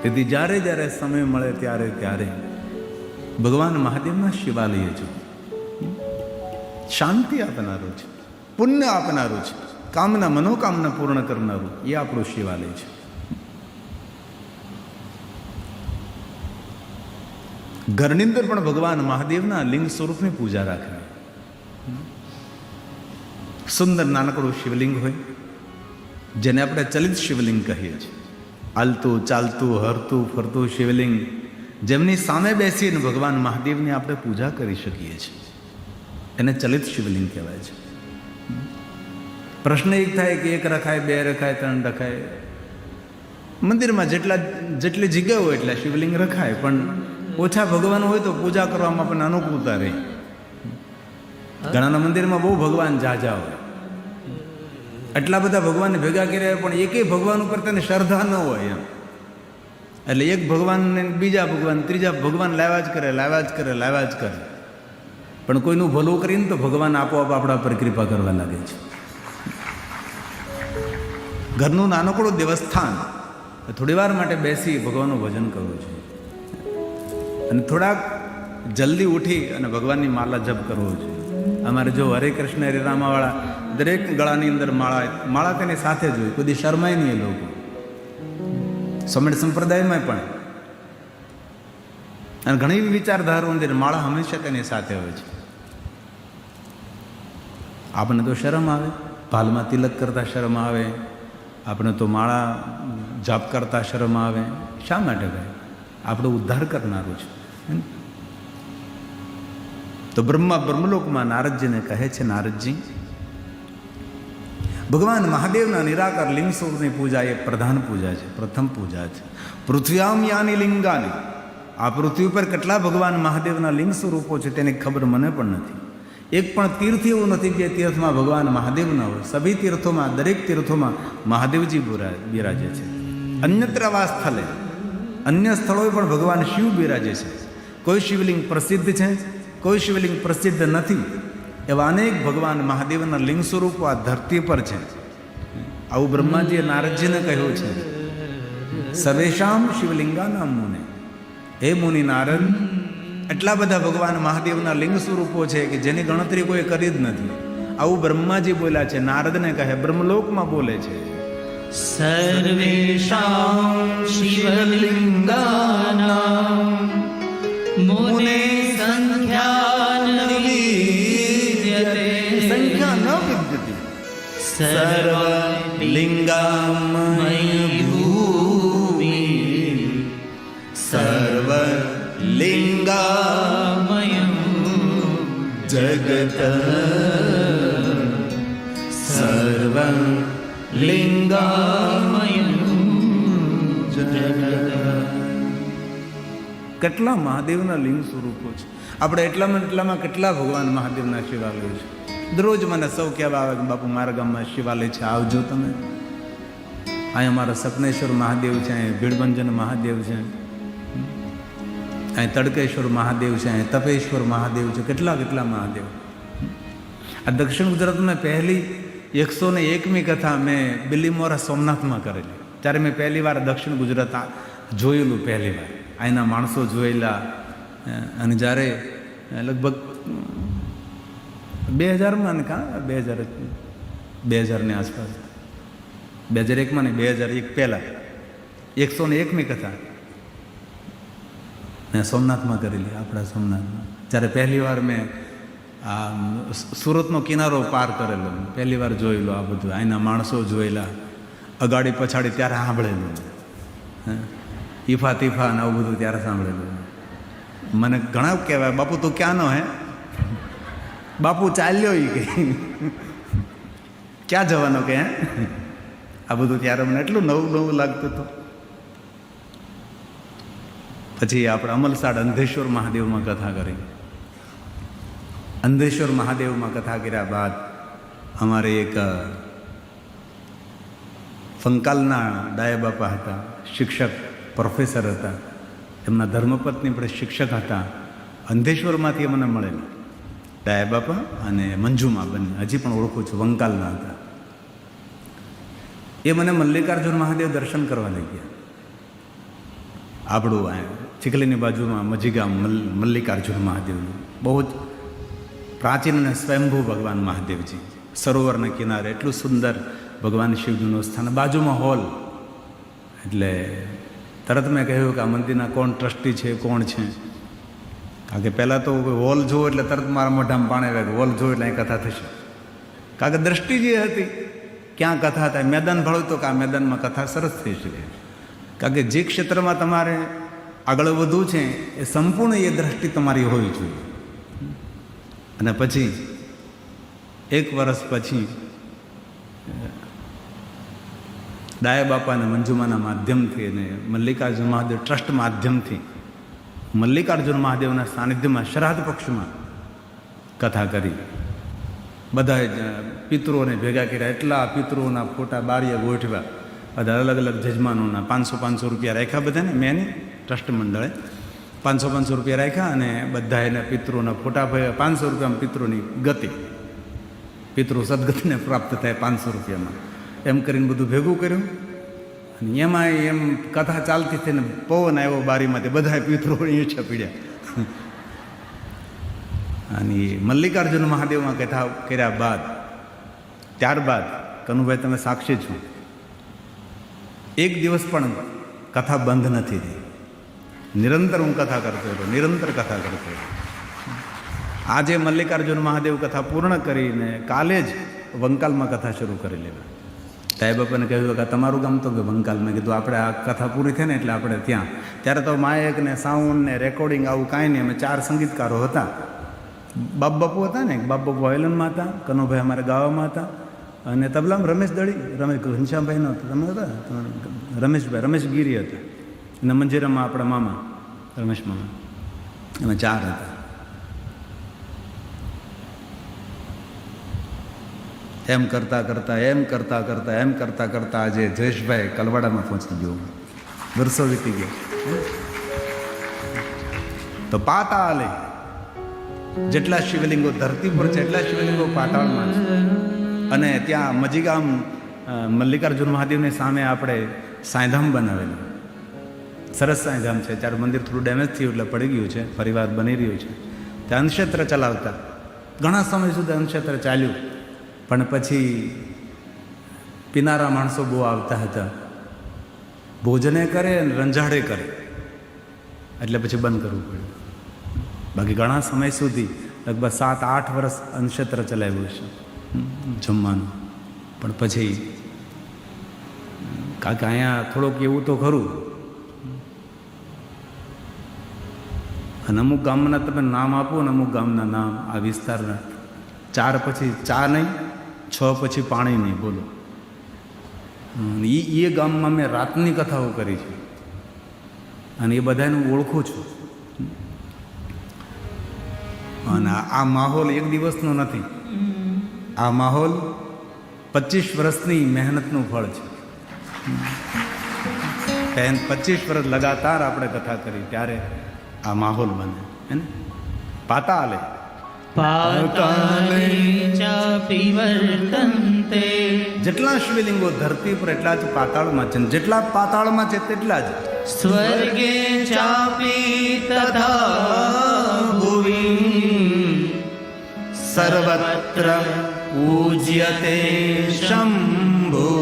તેથી જ્યારે જ્યારે સમય મળે ત્યારે ત્યારે ભગવાન મહાદેવના શિવાલય છે. શાંતિ આપનારું છે, પુણ્ય આપનારું છે, કામના મનોકામના પૂર્ણ કરનારું એ આપણું શિવાલય છે. ઘરની અંદર પણ ભગવાન મહાદેવના લિંગ સ્વરૂપની પૂજા રાખે. સુંદર નાનકડું શિવલિંગ હોય, જેને આપણે ચલિત શિવલિંગ કહીએ છીએ. હાલતું ચાલતું હરતું ફરતું શિવલિંગ, જેમની સામે બેસીને ભગવાન મહાદેવની આપણે પૂજા કરી શકીએ છીએ, એને ચલિત શિવલિંગ કહેવાય છે. પ્રશ્ન એક થાય કે એક રખાય, બે રખાય, ત્રણ રખાય. મંદિરમાં જેટલી જગ્યા હોય એટલા શિવલિંગ રખાય, પણ ઓછા ભગવાન હોય તો પૂજા કરવામાં આપણને અનુકૂળતા રહે. ઘણાના મંદિરમાં બહુ ભગવાન ઝાઝા હોય, એટલા બધા ભગવાનને ભેગા કર્યા પણ એકેય ભગવાન ઉપર તેને શ્રદ્ધા ન હોય એમ. એટલે એક ભગવાનને બીજા ભગવાન ત્રીજા ભગવાન લાવ્યા જ કરે. પણ કોઈનું ભલું કરીને તો ભગવાન આપોઆપ આપણા પર કૃપા કરવા લાગે છે. ઘરનું નાનકડું દેવસ્થાન, થોડી વાર માટે બેસી ભગવાનનું ભજન કરવું છે, અને થોડાક જલ્દી ઉઠી અને ભગવાનની માળા જપ કરવો છે. અમારે જો હરે કૃષ્ણ હરે રામાવાળા દરેક ગળાની અંદર માળા તેની સાથે જ હોય, કોઈ શરમાય નહીં એ લોકો. સમેટ સંપ્રદાયમાં પણ અને ઘણી વિચારધારાઓ અંદર માળા હંમેશા તેની સાથે હોય છે. આપણને તો શરમ આવે, ભાલમાં તિલક કરતા શરમ આવે, આપણે તો માળા જાપ કરતા શરમ આવે. શા માટે ભાઈ? આપણો ઉદ્ધાર કરનારું છે. તો બ્રહ્મલોકમાં નારદજીને કહે છે, નારદજી, ભગવાન મહાદેવના નિરાકાર લિંગ સ્વરૂપની પૂજા એ પ્રધાન પૂજા છે, પ્રથમ પૂજા છે. પૃથ્વ્યામ યાની લિંગાની, આ પૃથ્વી ઉપર કેટલા ભગવાન મહાદેવના લિંગ સ્વરૂપો છે તેની ખબર મને પણ નથી. એક પણ તીર્થ એવું નથી કે તીર્થમાં ભગવાન મહાદેવ ન હોય. સભી તીર્થોમાં, દરેક તીર્થોમાં મહાદેવજી બિરાજે છે. અન્યત્ર વા સ્થળે, અન્ય સ્થળોએ પણ ભગવાન શિવ બિરાજે છે. કોઈ શિવલિંગ પ્રસિદ્ધ છે, કોઈ શિવલિંગ પ્રસિદ્ધ નથી. એવા અનેક ભગવાન મહાદેવના લિંગ સ્વરૂપો આ ધરતી પર છે. આવું બ્રહ્માજીએ નારદજીને કહ્યું છે. સર્વેશામ શિવલિંગાનામ મુને, હે મુનિ નારદ, એટલા બધા ભગવાન મહાદેવના લિંગ સ્વરૂપો છે કે જેની ગણતરી કોઈ કરી જ નથી. આવું બ્રહ્માજી બોલ્યા છે, નારદને કહે, બ્રહ્મલોકમાં બોલે છે. સર્વેષાં શિવલિંગાનાં મુને સંખ્યા ન વિદ્યતે, સંખ્યા ન વિદ્યતે, સર્વલિંગામય ભૂમિ, સર્વલિંગામયં જગત, સર્વલિંગામયં જગત. કેટલા મહાદેવના લિંગ સ્વરૂપો છે. આપણે એટલામાં કેટલા ભગવાન મહાદેવના શિવાલયો છે. દરરોજ મને સૌ કહેવા આવે કે બાપુ મારા ગામમાં શિવાલય છે, આવજો તમે. અહીંયા મારા સપનેશ્વર મહાદેવ છે, અહીં ભીડભંજન મહાદેવ છે, અહીં તડકેશ્વર મહાદેવ છે, અહીં તપેશ્વર મહાદેવ છે. કેટલા મહાદેવ. આ દક્ષિણ ગુજરાતમાં પહેલી 101મી કથા મેં બિલીમોરા સોમનાથમાં કરેલી. ત્યારે મેં પહેલી વાર દક્ષિણ ગુજરાત જોયેલું, પહેલી વાર અહીંના માણસો જોયેલા. અને જ્યારે લગભગ 2000માં ને 2000ની આસપાસ, 2001માં ને 2001 પહેલાં 101મી કથા મેં સોમનાથમાં કરેલી, આપણા સોમનાથમાં. જ્યારે પહેલી વાર મેં આ સુરતનો કિનારો પાર કરેલો, પહેલી વાર જોયેલો. આ બધું અહીંના માણસો જોયેલા, અગાડી પછાડી ત્યારે સાંભળેલું, ઈફા તીફા ને આવું બધું ત્યારે સાંભળેલું. મને ઘણા કહેવાય, બાપુ તું ક્યાંનો હે? બાપુ ચાલ્યો એ કંઈ, ક્યાં જવાનો કે? આ બધું ત્યારે મને એટલું નવું લાગતું હતું. પછી આપણે અમલસાડ અંધેશ્વર મહાદેવમાં કથા કરી. અંધેશ્વર મહાદેવમાં કથા કર્યા બાદ અમારે એક ફંકાલના ડાયા બાપા હતા, શિક્ષક, પ્રોફેસર હતા. એમના ધર્મપત્ની પણ શિક્ષક હતા. અંધેશ્વરમાંથી મને મળેલા ડાયા બાપા અને મંજુમા, બંને હજી પણ ઓળખું છું, વંકાલના હતા. એ મને મલ્લિકાર્જુન મહાદેવ દર્શન કરવા લઈ ગયા. આપણું આ ચીખલીની બાજુમાં મજીગામ મલ્લિકાર્જુન મહાદેવનું બહુ જ પ્રાચીન અને સ્વયંભૂ ભગવાન મહાદેવજી, સરોવરના કિનારે એટલું સુંદર ભગવાન શિવજીનું સ્થાન, બાજુમાં હોલ. એટલે તરત મેં કહ્યું કે આ મંદિરના કોણ ટ્રસ્ટી છે, કોણ છે. કારણ કે પહેલાં તો હોલ જોવો એટલે તરત મારા મોઢામાં પાણી આવે, હોલ જોવો એટલે અહીં કથા થશે. કારણ કે દ્રષ્ટિ જે હતી ક્યાં કથા થાય, મેદાન ભળું તો કે આ મેદાનમાં કથા સરસ થઈ શકે. કારણ કે જે ક્ષેત્રમાં તમારે આગળ વધવું છે એ સંપૂર્ણ એ દ્રષ્ટિ તમારી હોવી જોઈએ. અને પછી 1 વર્ષ પછી ડાયા બાપા અને મંજુમાના માધ્યમથી અને મલ્લિકાર્જુન મહાદેવ ટ્રસ્ટ માધ્યમથી મલ્લિકાર્જુન મહાદેવના સાનિધ્યમાં શ્રાદ્ધ પક્ષમાં કથા કરી. બધા પિતૃઓને ભેગા કર્યા, એટલા પિતૃઓના ફોટા બારીએ ગોઠવ્યા, બધા અલગ અલગ જજમાનોના 500 રૂપિયા રાખ્યા બધાને. મેં નહીં, ટ્રસ્ટ મંડળે 500 રૂપિયા રાખ્યા અને બધા એના પિતૃઓના ફોટા ભર્યા. 500 રૂપિયામાં પિતૃની ગતિ, પિતૃ સદગતિને પ્રાપ્ત થાય 500 રૂપિયામાં. એમ કરીને બધું ભેગું કર્યું અને એમાં એમ કથા ચાલતી થઈને પવન આવ્યો બારીમાંથી, બધા પિતૃઓ ઈચ્છા પીડ્યા. અને મલ્લિકાર્જુન મહાદેવમાં કથા કર્યા બાદ, ત્યારબાદ કનુભાઈ તમે સાક્ષી છો, 1 દિવસ પણ કથા બંધ નથી થઈ. નિરંતર હું કથા કરતો હતો, નિરંતર કથા કરતો હતો. આજે મલ્લિકાર્જુન મહાદેવ કથા પૂર્ણ કરીને કાલે જ વંકાલમાં કથા શરૂ કરી લેવા. સાહેબ બાપાને કહ્યું કે તમારું ગામ તો કે વંકાલ. મેં કીધું આપણે આ કથા પૂરી થઈ ને એટલે આપણે ત્યાં. ત્યારે તો માયક ને સાઉન્ડ ને રેકોર્ડિંગ આવું કાંઈ નહીં. અમે 4 સંગીતકારો હતા. બાપ બાપુ હતા ને, બાપ બાપુ વાયલનમાં હતા, કનુભાઈ અમારે ગાવામાં હતા, અને તબલામાં રમેશ દળી, રમેશ ઘનશ્યામભાઈ નો તમે હતા, રમેશભાઈ, રમેશ ગીરી હતા, અને મંજીરામાં આપણા મામા રમેશ મામા, અમે 4 હતા. એમ કરતાં કરતાં આજે જયેશભાઈ કલવાડામાં પહોંચી ગયો. વર્ષો વીતી ગયા. તો પાતાલે જેટલા શિવલિંગો ધરતી પર છે એટલા શિવલિંગો પાતાળમાં છે. અને ત્યાં મજીગામ મલ્લિકાર્જુન મહાદેવની સામે આપણે સાંઈધામ બનાવેલું, સરસ સાંઈધામ છે. ત્યારે મંદિર થોડું ડેમેજ થયું એટલે પડી ગયું છે, ફરીવાર બની રહ્યું છે. ત્યાં અન્નક્ષેત્ર ચલાવતા ઘણા સમય સુધી અન્નક્ષેત્ર ચાલ્યું, પણ પછી પીનારા માણસો બહુ આવતા હતા, ભોજને કરે અને રંજાડે કરે, એટલે પછી બંધ કરવું પડ્યું. બાકી ઘણા સમય સુધી લગભગ 7-8 વર્ષ અન્નક્ષેત્ર ચલાવ્યું છે જમવાનું. પણ પછી કારણ કે અહીંયા થોડોક એવું તો ખરું, અને અમુક ગામના તમે નામ આપો ને, અમુક ગામના નામ આ વિસ્તારના, 4 પછી ચા નહીં, 6 પછી પાણી નહીં, બોલો. એ ગામમાં મેં રાતની કથાઓ કરી છે અને એ બધાને હું ઓળખું છું. અને આ માહોલ 1 દિવસનો નથી, આ માહોલ 25 વર્ષની મહેનતનું ફળ છે. 25 વર્ષ લગાતાર આપણે કથા કરી ત્યારે આ માહોલ બને. હે ને? પાતાલે પાતાલે ચાપી વર્તન્તે, જેટલા શિવલિંગો ધરતી પર એટલા જ પાતાળમાં છે, જેટલા પાતાળમાં છે તેટલા જ સ્વર્ગે ચાપી તથા ભુવિ સર્વત્ર પૂજ્યતે શંભુ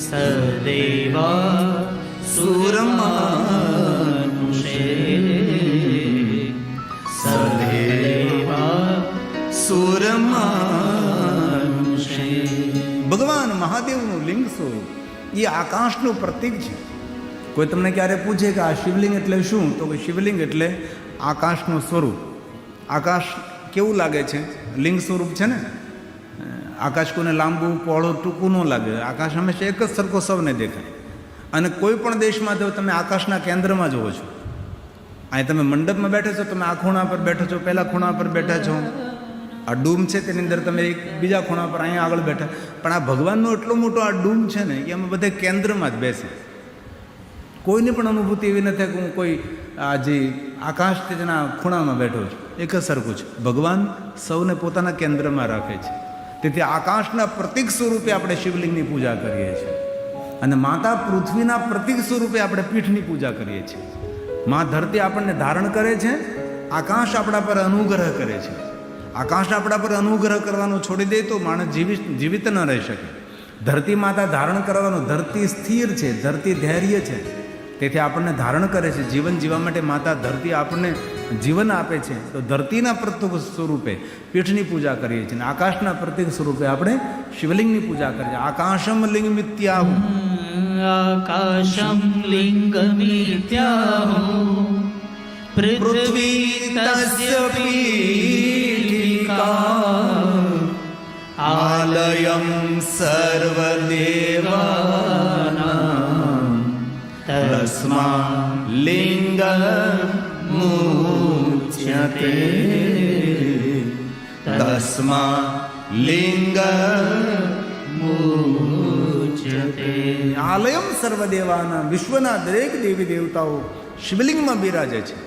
સદેવા સુરમાનુષે સદેવા સુરમાનુષે. ભગવાન મહાદેવનું લિંગ સ્વરૂપ એ આકાશનું પ્રતીક છે. કોઈ તમને ક્યારે પૂછે કે આ શિવલિંગ એટલે શું, તો કે શિવલિંગ એટલે આકાશનું સ્વરૂપ. આકાશ કેવું લાગે છે? લિંગ સ્વરૂપ છે ને. આકાશ કોને લાંબુ પહોળું ટૂંકું ન લાગે. આકાશ હંમેશા એક જ સરખો સૌને દેખાય. અને કોઈ પણ દેશમાં જો તમે આકાશના કેન્દ્રમાં જુઓ છો, અહીં તમે મંડપમાં બેઠો છો, તમે આ ખૂણા પર બેઠો છો, પહેલા ખૂણા પર બેઠા છો, આ ડૂમ છે તેની અંદર તમે એક બીજા ખૂણા પર અહીંયા આગળ બેઠા, પણ આ ભગવાનનો એટલો મોટો આ ડૂમ છે ને કે અમે બધે કેન્દ્રમાં જ બેસે. કોઈને પણ અનુભૂતિ એવી નથી કે હું કોઈ આ જે આકાશ છે તેના ખૂણામાં બેઠો છું. એક જ સરખું છે. ભગવાન સૌને પોતાના કેન્દ્રમાં રાખે છે. તેથી આકાશના પ્રતીક સ્વરૂપે આપણે શિવલિંગની પૂજા કરીએ છીએ. અને માતા પૃથ્વીના પ્રતીક સ્વરૂપે આપણે પીઠની પૂજા કરીએ છીએ. માં ધરતી આપણને ધારણ કરે છે, આકાશ આપણા પર અનુગ્રહ કરે છે. આકાશ આપણા પર અનુગ્રહ કરવાનું છોડી દે તો માણસ જીવિત ન રહી શકે. ધરતી માતા ધારણ કરવાનું, ધરતી સ્થિર છે, ધરતી ધૈર્ય છે, તેથી આપણને ધારણ કરે છે. જીવન જીવવા માટે માતા ધરતી આપણને જીવન આપે છે. તો ધરતીના પ્રતીક સ્વરૂપે પીઠની પૂજા કરીએ છીએ. આકાશના પ્રતીક સ્વરૂપે આપણે શિવલિંગની પૂજા કરીએ છીએ. આકાશમ લિંગ મિત્યાહુ, આકાશમ લિંગમિત્યાહુ પૃથ્વી તસ્ય પીઠિકા આલયમ સર્વદેવાનાં તસ્મા લિંગ મુચ્યતે, તસ્મા લિંગ મુચ્યતે. આલયમ સર્વદેવાના, વિશ્વના દરેક દેવી દેવતાઓ શિવલિંગમાં બિરાજે છે.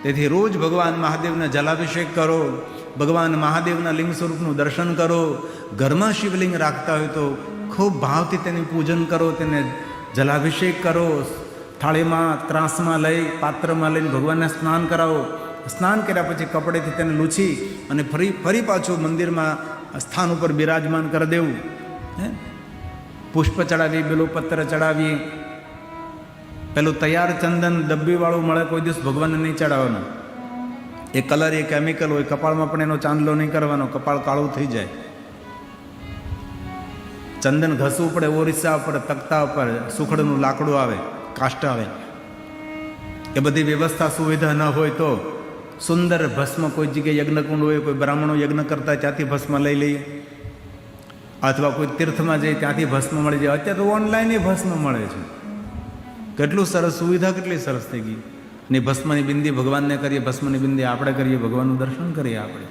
તેથી રોજ ભગવાન મહાદેવને જલાભિષેક કરો, ભગવાન મહાદેવના લિંગ સ્વરૂપનું દર્શન કરો. ઘરમાં શિવલિંગ રાખતા હોય તો ખૂબ ભાવથી તેનું પૂજન કરો, તેને જલાભિષેક કરો. થાળીમાં, ત્રાસમાં લઈ, પાત્રમાં લઈને ભગવાનને સ્નાન કરાવો. સ્નાન કર્યા પછી કપડેથી તેને લૂછી અને ફરી પાછું મંદિરમાં સ્થાન ઉપર બિરાજમાન કરી દેવું. પુષ્પ ચડાવી, બેલોપત્ર ચડાવી. પેલું તૈયાર ચંદન ડબ્બીવાળું મળે, કોઈ દિવસ ભગવાનને નહીં ચડાવવાનું. એ કલર, એ કેમિકલ હોય. કપાળમાં પણ એનો ચાંદલો નહીં કરવાનો, કપાળ કાળું થઈ જાય. ચંદન ઘસવું પડે, ઓરિસ્સા ઉપર, તખતા ઉપર સુખડનું લાકડું આવે, કાષ્ટ આવે. એ બધી વ્યવસ્થા સુવિધા ન હોય તો સુંદર ભસ્મ, કોઈ જગ્યાએ યજ્ઞકુંડ હોય, કોઈ બ્રાહ્મણો યજ્ઞ કરતા ત્યાંથી ભસ્મ લઈ લઈએ, અથવા કોઈ તીર્થમાં જઈએ ત્યાંથી ભસ્મ મળી જાય. અત્યારે તો ઓનલાઈન એ ભસ્મ મળે છે. કેટલું સરસ સુવિધા, કેટલી સરસ થઈ ગઈ. ને ભસ્મની બિંદી ભગવાનને કરીએ, ભસ્મની બિંદી આપણે કરીએ, ભગવાનનું દર્શન કરીએ. આપણે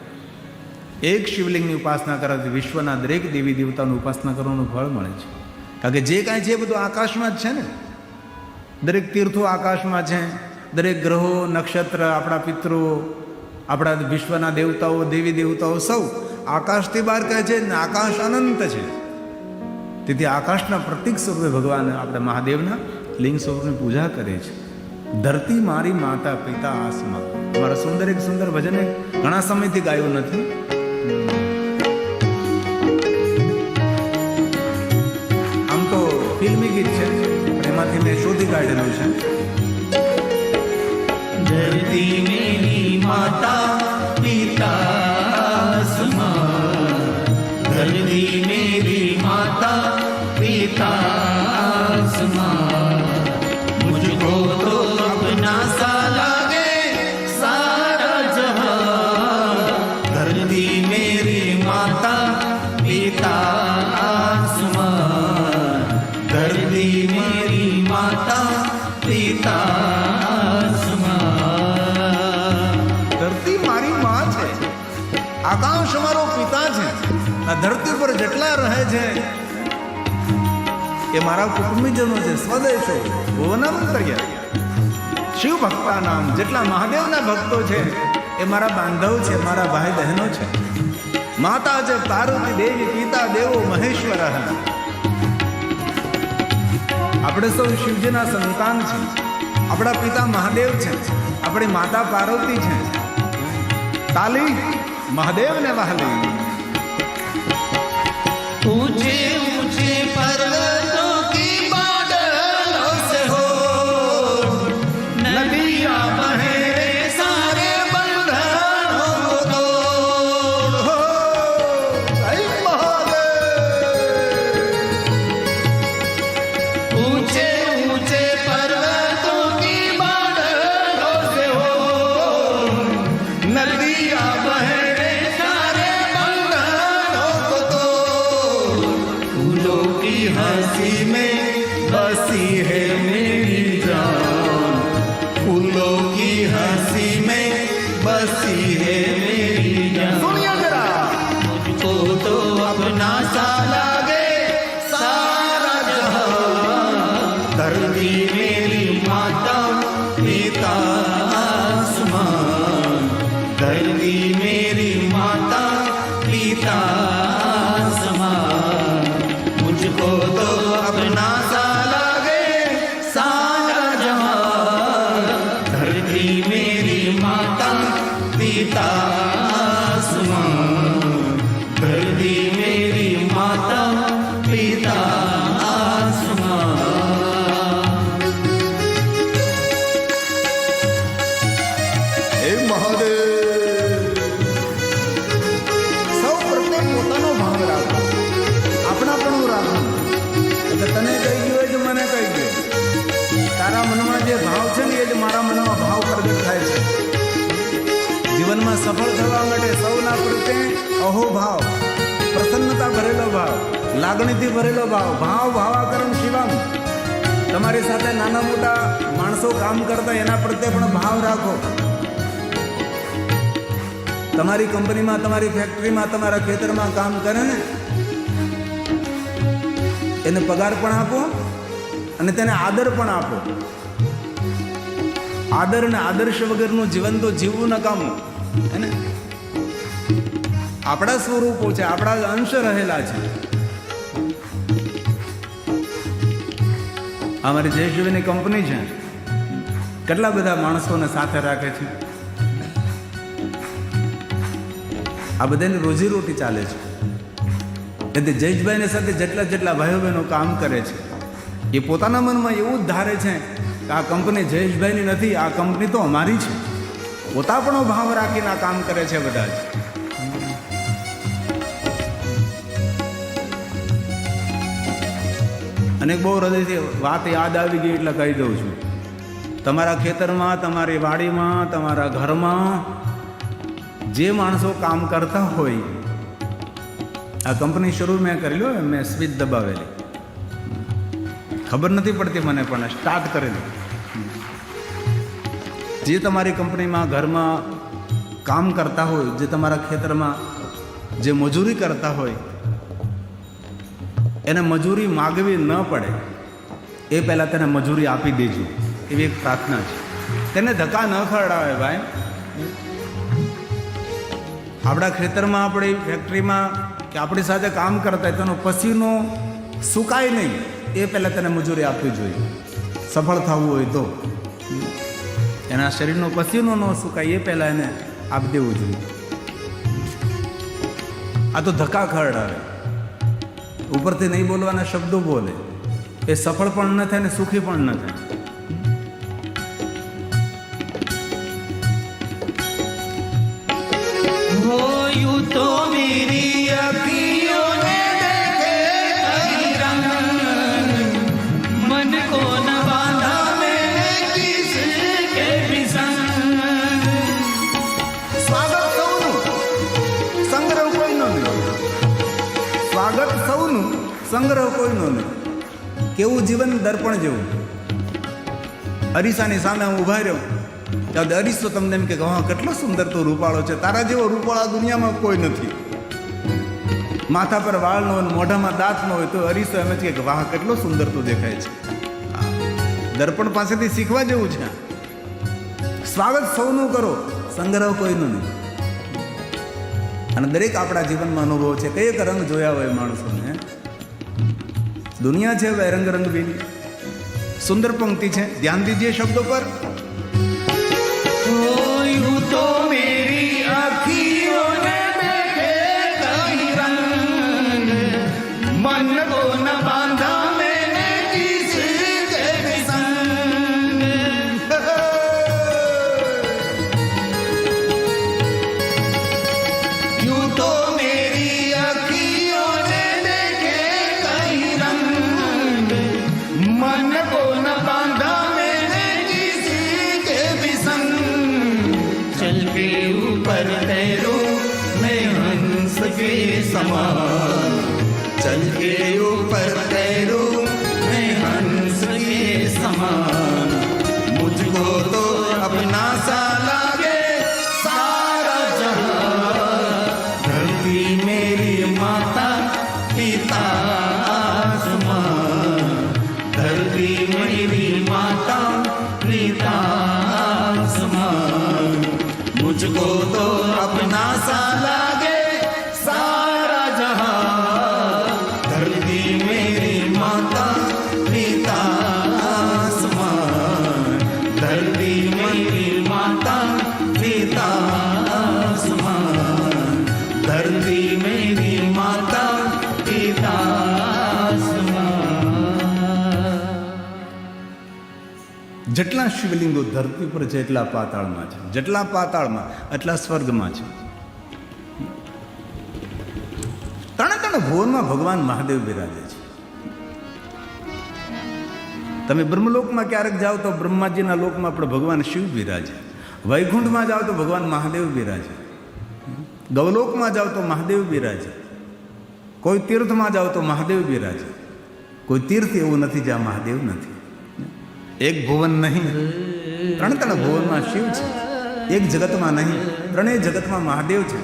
એક શિવલિંગની ઉપાસના કરવાથી વિશ્વના દરેક દેવી દેવતાની ઉપાસના કરવાનું ફળ મળે છે. કારણ કે જે કાંઈ છે એ બધું આકાશમાં જ છે ને. દરેક તીર્થો આકાશમાં છે, દરેક ગ્રહો, નક્ષત્ર, આપણા પિતૃઓ, આપણા વિશ્વના દેવતાઓ, દેવી દેવતાઓ સૌ આકાશથી બહાર કહે છે ને આકાશ અનંત છે. તેથી આકાશના પ્રતીક સ્વરૂપે ભગવાન આપણે મહાદેવના લિંગ સ્વરૂપની પૂજા કરે છે. ધરતી મારી માતા, પિતા આસમા. મારા સુંદર એક સુંદર ભજન ઘણા સમયથી ગાયું નથી. આમ તો ફિલ્મી ગીત છે, એમાંથી મેં શોધી કાઢેલું છે. ધરતી મેરી માતા પિતા આસમાન, ધરતી મેરી માતા પિતા આસમાન, મુझको तो अपना सा लागे सारा जहां. धरती मेरी माता પિતા આસમાન, ધરતી મેરી માતા પિતા આસમાન. ધરતી મારી માં છે, આકાશ અમારો પિતા છે. આ ધરતી પર જેટલા રહે છે એ મારા કુટુંબીજનો છે. સ્વદેશો ભુવનામંતર્ય શિવ ભક્તા નામ, જેટલા મહાદેવના ભક્તો છે એ મારા બાંધવ છે, મારા ભાઈ બહેનો છે. માતા છે પાર્વતી દેવી, પિતા દેવો મહેશ્વર. આપણે સૌ શિવજીના સંતાન છે. આપણા પિતા મહાદેવ છે, આપણી માતા પાર્વતી છે. તાલી મહાદેવને વહાલી. ऊंचे ऊंचे पर्वतों की बादलों से हो, नदियां बहे सारे बंधनों को तोड़. ऊंचे ऊंचे पर्वतों की बादलों से हो, नदियां बहे हंसी में बसी है मेरी जान, फूलों की हंसी में बसी है मेरी जान. सुनिए जरा. मुझको तो अपना सा लागे सारा जहां. धरती मेरी माता पिता आसमान, धरती मेरी माता પિતા આસમાન, मुझको तो अपना सा पिता आसमां, धरती मेरी माता पिता आसमां। હે મહાદેવ, સૌ પ્રત્યે પોતાનો ભાવ રાખો, આપણાપણું રાખો. એટલે તને કહી ગયું હોય તો મને કહી ગયું, તારા મનમાં જે ભાવ છે ને એ જ મારા મનમાં ભાવ પ્રગટ થાય છે. જીવનમાં સફળ થવા માટે સૌના પ્રત્યે અહોભાવ, પ્રસન્નતા ભરેલો ભાવ, લાગણીથી ભરેલો ભાવ, ભાવ ભાવાકરણ શિવમ. તમારી સાથે નાના મોટા માણસો કામ કરતા એના પ્રત્યે પણ ભાવ રાખો. તમારી કંપનીમાં, તમારી ફેક્ટરીમાં, તમારા ખેતરમાં કામ કરે ને એને પગાર પણ આપો અને તેને આદર પણ આપો. આદર અને આદર્શ વગરનું જીવન તો જીવવું નકામું. હે, આપણા સ્વરૂપો છે, આપણા અંશ રહેલા છે. અમારી જયશિવની કંપની છે, કેટલા બધા માણસોને સાથે રાખે છે. આ બધાની રોજીરોટી ચાલે છે. એટલે જયેશભાઈની સાથે જેટલા ભાઈઓ બહેનો કામ કરે છે એ પોતાના મનમાં એવું જ ધારે છે કે આ કંપની જયેશભાઈની નથી, આ કંપની તો અમારી છે. પોતાપણો ભાવ રાખીને આ કામ કરે છે બધા જ. અને બહુ હૃદયથી વાત યાદ આવી ગઈ એટલે કહી દઉં છું. તમારા ખેતરમાં, તમારી વાડીમાં, તમારા ઘરમાં જે માણસો કામ કરતા હોય, આ કંપની શરૂ મેં કરી લો, મેં સ્વિચ દબાવેલી, ખબર નથી પડતી મને, પણ સ્ટાર્ટ કરેલું. જે તમારી કંપનીમાં, ઘરમાં કામ કરતા હોય, જે તમારા ખેતરમાં જે મજૂરી કરતા હોય, એને મજૂરી માગવી ન પડે એ પહેલાં તેને મજૂરી આપી દેજો, એવી એક પ્રાર્થના છે. તેને ધક્કા ન ખવડાવે ભાઈ. આપણા ખેતરમાં, આપણી ફેક્ટરીમાં કે આપણી સાથે કામ કરતા હોય તેનો પસીનો સુકાય નહીં એ પહેલાં તેને મજૂરી આપવી જોઈએ. સફળ થવું હોય તો એના શરીરનો પસીનો ન સુકાય એ પહેલાં એને આપી દેવું જોઈએ. આ તો ધક્કા ખવડાવે, ઉપરથી નહીં બોલવાના શબ્દો બોલે, એ સફળ પણ ન થાય ને સુખી પણ ન થાય. हो यूं तो मेरी अखियों ने देखे कई रंग, मन को न बांधा मैंने किसके भी संग। સ્વાગત સૌનું, સંગ્રહ કોઈનો નહીં. સ્વાગત સૌનું, સંગ્રહ કોઈનો નહીં. કેવું જીવન દર્પણ જેવું. અરીસાની સામે હું ઉભા રહ્યો ત્યારે અરીસો તમને એમ કે હા કેટલો સુંદર તો રૂપાળો છે, તારા જેવો રૂપાળો આ દુનિયામાં કોઈ નથી. માથા પર વાળ ન હોય, મોઢામાં દાંત ન હોય તો અરીસો એમ જ કે વાહ કેટલો સુંદર તો દેખાય છે. દર્પણ પાસેથી શીખવા જેવું છે. સ્વાગત સૌનું કરો, સંગ્રહ કોઈનો નહીં. અને દરેક આપણા જીવનમાં અનુભવ છે. કઈક રંગ જોયા હોય માણસોને. દુનિયા છે હવે રંગ રંગબીની. સુંદર પંક્તિ છે, ધ્યાન દીજીએ શબ્દો પર. हो यूं तो मेरी अखियों ने देखे कई रंग, मन को न बांधा मैंने किसके भी संग। यूं तो मेरी अखियों ने देखे कई रंग, मन को न बांधा मैंने किसके भी संग। चल के ऊपर तैरो मैं हंस के समान, चल के ऊपर तैरो मैं हंस के समान। मुझको तो अपना सा लागे सारा जहां, धरती मेरी माता पिता आसमां, धरती मेरी माता पिता आसमां। मुझको तो अपना सा लागे सारा जहां, धरती मेरी माता पिता आसमां, धरती मेरी माता पिता જેટલા શિવલિંગો ધરતી પર છે એટલા પાતાળમાં છે, જેટલા પાતાળમાં એટલા સ્વર્ગમાં છે. ત્રણે ત્રણ ભુવનમાં ભગવાન મહાદેવ બિરાજે છે. તમે બ્રહ્મલોકમાં ક્યારેક જાઓ તો બ્રહ્માજીના લોકમાં પણ ભગવાન શિવ બિરાજે. વૈકુંઠમાં જાઓ તો ભગવાન મહાદેવ બિરાજે. ગૌલોકમાં જાઓ તો મહાદેવ બિરાજે. કોઈ તીર્થમાં જાઓ તો મહાદેવ બિરાજે. કોઈ તીર્થ એવું નથી જ્યાં મહાદેવ નથી. એક ભુવન નહીં, ત્રણ ભુવનમાં શિવ છે. એક જગતમાં નહીં, ત્રણેય જગતમાં મહાદેવ છે.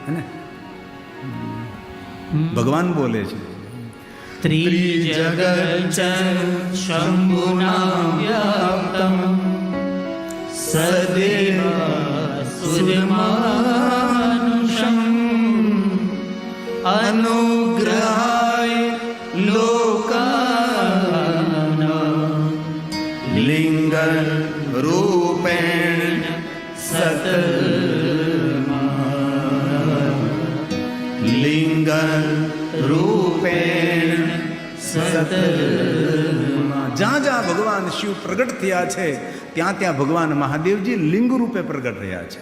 હે ભગવાન બોલે છે ત્રિજગત શંભુના વ્યાપ્તમ સદેવ સુરમાનુષમ અનુગ્રહાય લોકાનાં લિંગન રૂપેણ સત લિંગન રૂપેણ સત. જ્યાં જ્યાં ભગવાન શિવ પ્રગટ થયા છે ત્યાં ત્યાં ભગવાન મહાદેવજી લિંગ રૂપે પ્રગટ રહ્યા છે.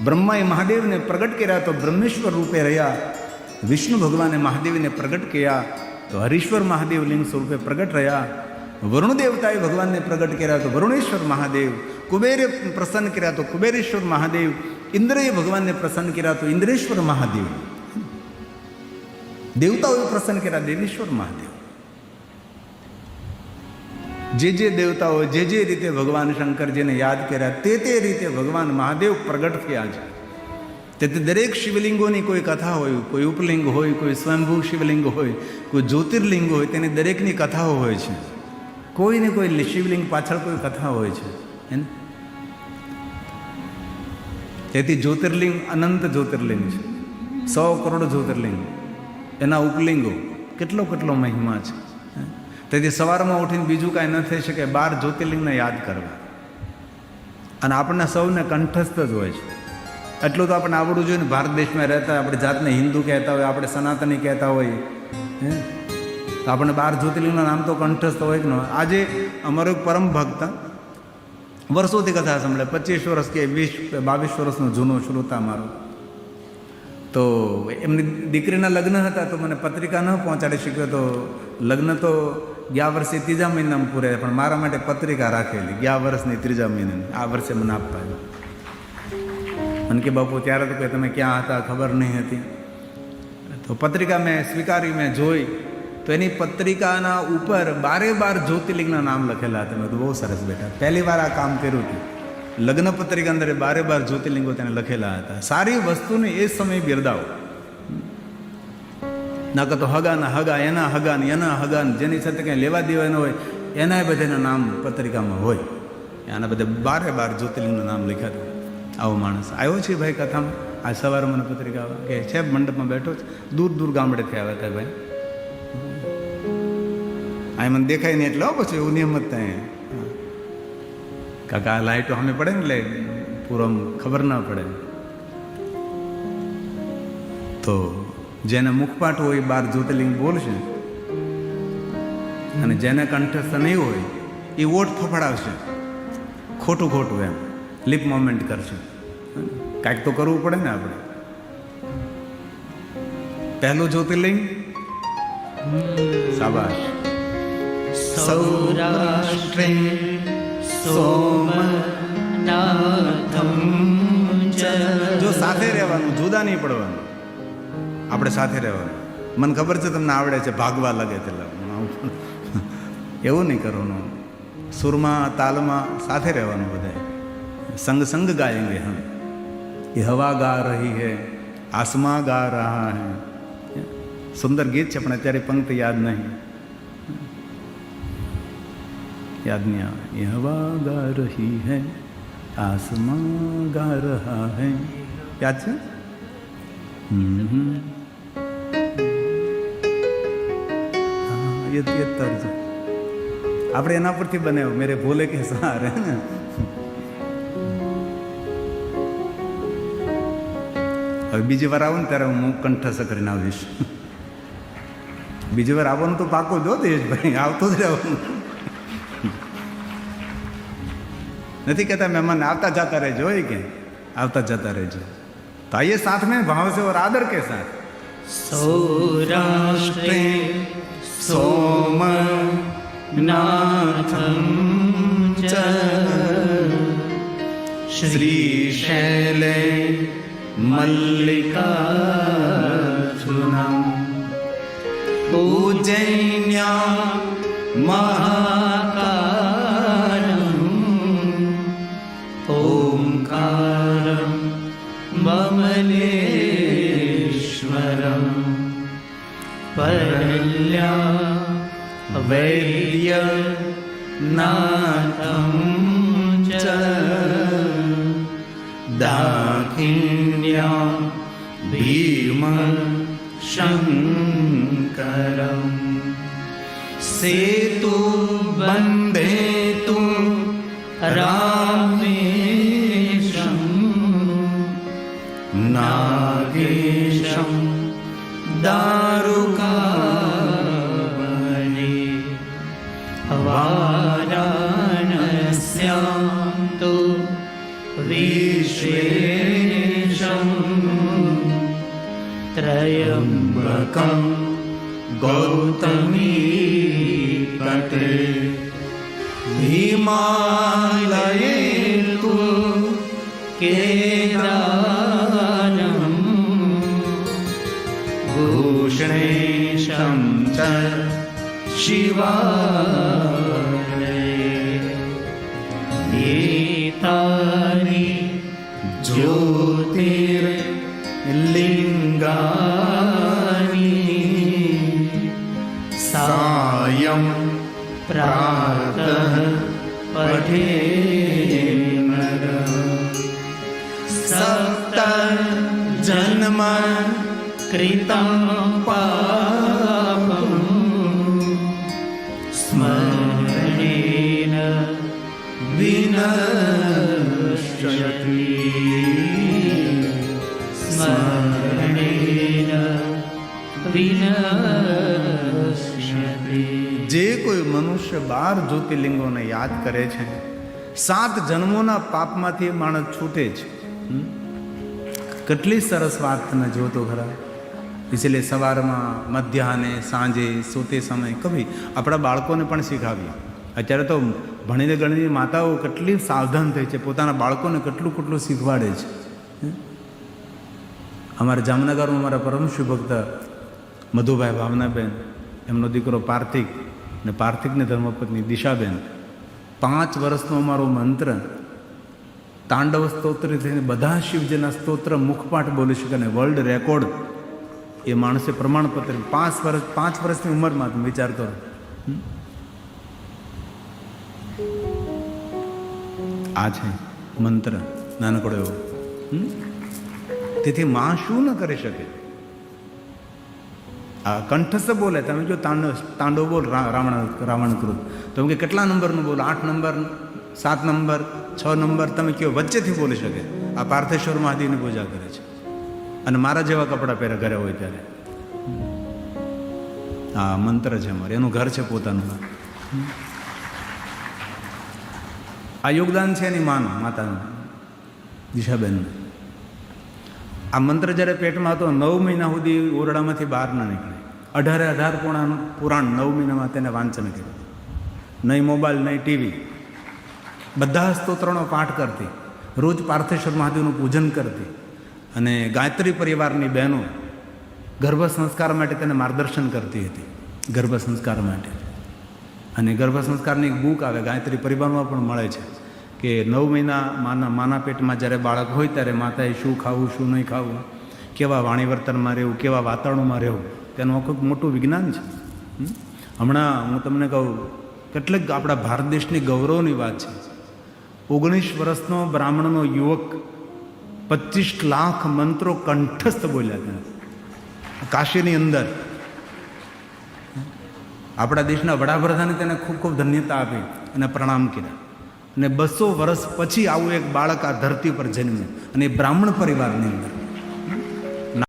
બ્રહ્માએ મહાદેવને પ્રગટ કર્યા તો બ્રહ્મેશ્વર રૂપે રહ્યા. વિષ્ણુ ભગવાને મહાદેવને પ્રગટ કર્યા તો હરીશ્વર મહાદેવ લિંગ સ્વરૂપે પ્રગટ રહ્યા. વરુણ દેવતાએ ભગવાનને પ્રગટ કર્યા તો વરુણેશ્વર મહાદેવ. કુબેરે પ્રસન્ન કર્યા તો કુબેરેશ્વર મહાદેવ. ઇન્દ્રએ ભગવાનને પ્રસન્ન કર્યા તો ઇન્દ્રેશ્વર મહાદેવ. દેવતાઓએ પ્રસન્ન કર્યા દેવેશ્વર મહાદેવ. જે દેવતાઓ જે રીતે ભગવાન શંકરજીને યાદ કર્યા તે રીતે ભગવાન મહાદેવ પ્રગટ થયા છે. તેથી દરેક શિવલિંગોની કોઈ કથા હોય, કોઈ ઉપલિંગ હોય, કોઈ સ્વયંભૂ શિવલિંગ હોય, કોઈ જ્યોતિર્લિંગ હોય, તેની દરેકની કથાઓ હોય છે. કોઈને કોઈ શિવલિંગ પાછળ કોઈ કથા હોય છે. તેથી જ્યોતિર્લિંગ અનંત જ્યોતિર્લિંગ છે. 100 કરોડ જ્યોતિર્લિંગ, એના ઉપલિંગો કેટલો મહિમા છે. તેથી સવારમાં ઉઠીને બીજું કાંઈ ન થઈ શકે, 12 જ્યોતિર્લિંગને યાદ કરવા. અને આપણને સૌને કંઠસ્થ જ હોય છે. એટલું તો આપણે આવડવું જોઈએ ને. ભારત દેશમાં રહેતા આપણે જાતને હિન્દુ કહેતા હોય, આપણે સનાતની કહેતા હોય, તો આપણે 12 જ્યોતિર્લિંગના નામ તો કંઠસ્થ હોય કે ન હોય. આજે અમારો એક પરમ ભક્ત વર્ષોથી કથા સાંભળે, 25 વર્ષ કે 22 વર્ષનો જૂનો શ્રોતા મારો. તો એમની દીકરીના લગ્ન હતા તો મને પત્રિકા ન પહોંચાડી શક્યો. તો લગ્ન તો ગયા વર્ષે 3જા મહિનામાં પૂરે, પણ મારા માટે પત્રિકા રાખેલી ગયા વર્ષની 3જા મહિનાની. આ વર્ષે મને આપવા મને કે બાપુ ત્યારે તો કે તમે ક્યાં હતા ખબર નહીં હતી. તો પત્રિકા મેં સ્વીકારી, મેં જોઈ તો એની પત્રિકાના ઉપર 12 જ્યોતિર્લિંગના નામ લખેલા હતા. મેં તો બહુ સરસ બેટા, પહેલી વાર આ કામ કર્યું હતું. લગ્ન પત્રિકા અંદર 12 જ્યોતિર્લિંગો તેને લખેલા હતા. સારી વસ્તુને એ સમય બિરદાવો. ના તો હગાના હગા, એના હગાને એના હગાને, જેની સાથે કંઈ લેવા દેવા ન હોય એના બધાના નામ પત્રિકામાં હોય. એના બધા 12 જ્યોતિર્લિંગના નામ લખ્યા હતા. આવો માણસ આવ્યો છે ભાઈ કથામાં. આ સવારે મને પત્રિકા કે છે મંડપમાં બેઠો છે, દૂર ગામડેથી આવ્યા હતા ભાઈ. આ મને દેખાય નહીં એટલે પછી એવું નિયમ જ થાય. કાકા લાઈટો સામે પડે ને એટલે પૂરો ખબર ના પડે. તો જેને મુખપાઠ હોય 12 જ્યોતિર્લિંગ બોલશે, અને જેને કંઠસ્થ નહીં હોય એ વોટ ફફડાવશે. ખોટું એમ લિપ મોમેન્ટ કરશે. કાંઈક તો કરવું પડે ને આપણે. પહેલું જ્યોતિર્લિંગ શાબાશ. સૌરાષ્ટ્રે સોમનાથમ જો સાથે રહેવાનું, જુદા નહીં પડવાનું. આપણે સાથે રહેવાનું. મને ખબર છે તમને આવડે છે, ભાગવા લાગે એટલે એવું નહીં કરવાનું. સુરમાં તાલમાં સાથે રહેવાનું. બધાએ संग गाएंगे हम. ये हवा गा रही है, आसमां गा रहा है. સુંદર ગીત છે પણ અત્યારે પંક્તિ યાદ નહીં આવે. ये हवा गा रही है, आसमां गा रहा है. યાદ છે? ये तर्ज આપણે એના પરથી બનાવ્યું. મેરે ભોલે કે સહારે. હવે બીજી વાર આવું ને ત્યારે હું કંઠસ્થ કરીને આવીશ. બીજી વાર આવવાનું તો પાકો જો દેશભાઈ, આવતો જ રહેવાનું. નથી કહેતા મહેમાન આવતા जाता રહેજો હોય કે આવતા જતા રહેજો. तो आइए साथ में भाव से और आदर के साथ सौराष्ट्रे सोमनाथं च श्रीशैले मल्लिकार्जुनम् उज्जैन्यां महाकालम् ओंकारं बमलेश्वरम् परल्या वैद्यनाथं च दाक्षिण्यां भीमशङ्करम् सेतुबन्धेतु रामेशं नागेशं दारुकावने वाराणस्यां तु विश्वेशं त्र्यम्बकं गौतमी तटे हिमालये तु केदारं भूषणेशं च शिवालये एतानि ज्योतिर्लिङ्गानि सायं प्रातः पठेम सप्त जन्म कृतं पापं स्मरणेन विनश्यति स्मरणेन विनश्यति. જે કોઈ મનુષ્ય 12 જ્યોતિર્લિંગોને યાદ કરે છે 7 જન્મોના પાપમાંથી માણસ છૂટે છે. કેટલી સરસ વાત તમે જો તો ખરા. એટલે સવારમાં મધ્યાહને સાંજે સોતે સમય કભી આપણા બાળકોને પણ શીખાવીએ. અત્યારે તો ભણીને ગણીને માતાઓ કેટલી સાવધાન થઈ છે, પોતાના બાળકોને કેટલું કેટલું શીખવાડે છે. અમારા જામનગરમાં અમારા પરમ શિવભક્ત મધુભાઈ ભાવનાબેન, એમનો દીકરો પાર્થિક ને પાર્થિકની ધર્મપત્ની દિશાબેન, 5 વર્ષનો અમારો મંત્ર તાંડવ સ્તોત્રથી થઈને બધા શિવજીના સ્તોત્ર મુખપાઠ બોલી શકે ને વર્લ્ડ રેકોર્ડ એ માણસે પ્રમાણપત્ર 5 વર્ષની ઉંમરમાં તમે વિચાર કરો. આ છે મંત્ર નાનકડો એવો. તેથી માં શું ન કરી શકે? આ કંઠસ્થ બોલે. તમે જો તાંડવ બોલ રાવણ કૃત, તમે કે કેટલા નંબરનું બોલો? 8 નંબર, 7 નંબર, 6 નંબર, તમે કયો વચ્ચેથી બોલી શકે. આ પાર્થેશ્વર મહાદેવની પૂજા કરે છે અને મારા જેવા કપડાં પહેરે ઘરે હોય ત્યારે. આ મંત્ર છે અમારે, એનું ઘર છે પોતાનું. આ યોગદાન છે એની માનું, માતાનું, દિશાબેન. આ મંત્ર જ્યારે પેટમાં હતો 9 મહિના સુધી ઓરડામાંથી બહાર ન નીકળે. 18 પુરાણ 9 મહિનામાં તેને વાંચન કર્યું. નહીં મોબાઈલ, નહીં ટીવી, બધા સ્તોત્રનો પાઠ કરતી, રોજ પાર્થેશ્વર મહાદેવનું પૂજન કરતી. અને ગાયત્રી પરિવારની બહેનો ગર્ભ સંસ્કાર માટે તેને માર્ગદર્શન કરતી હતી, ગર્ભ સંસ્કાર માટે. અને ગર્ભ સંસ્કારની એક બુક આવે, ગાયત્રી પરિવારમાં પણ મળે છે કે 9 મહિના માના પેટમાં જ્યારે બાળક હોય ત્યારે માતાએ શું ખાવું, શું નહીં ખાવું, કેવા વાણી વર્તનમાં રહેવું, કેવા વાતાવરણમાં રહેવું, તેનું આખું મોટું વિજ્ઞાન છે. હમણાં હું તમને કહું, કેટલીક આપણા ભારત દેશની ગૌરવની વાત છે. 19 વર્ષનો બ્રાહ્મણનો યુવક 25 લાખ મંત્રો કંઠસ્થ બોલ્યા હતા કાશીની અંદર. આપણા દેશના વડાપ્રધાને તેને ખૂબ ખૂબ ધન્યતા આપી અને પ્રણામ કર્યા. અને 200 વર્ષ પછી આવું એક બાળક આ ધરતી પર જન્મ્યું, અને એ બ્રાહ્મણ પરિવારની અંદર.